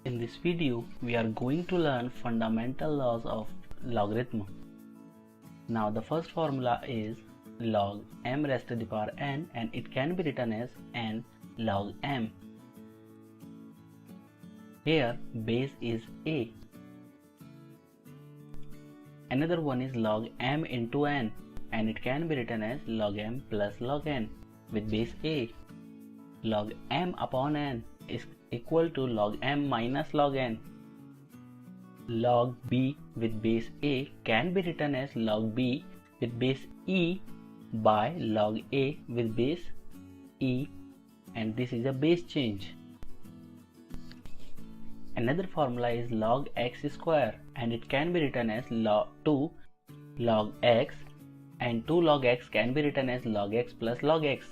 In this video, we are going to learn fundamental laws of logarithm. Now the first formula is log m raised to the power n, and it can be written as n log m. Here base is a. Another one is log m into n, and it can be written as log m plus log n with base a. Log m upon n is equal to log m minus log n. Log b with base a can be written as log b with base e by log a with base e, and this is a base change. Another formula is log x square, and it can be written as 2 log x, and 2 log x can be written as log x plus log x.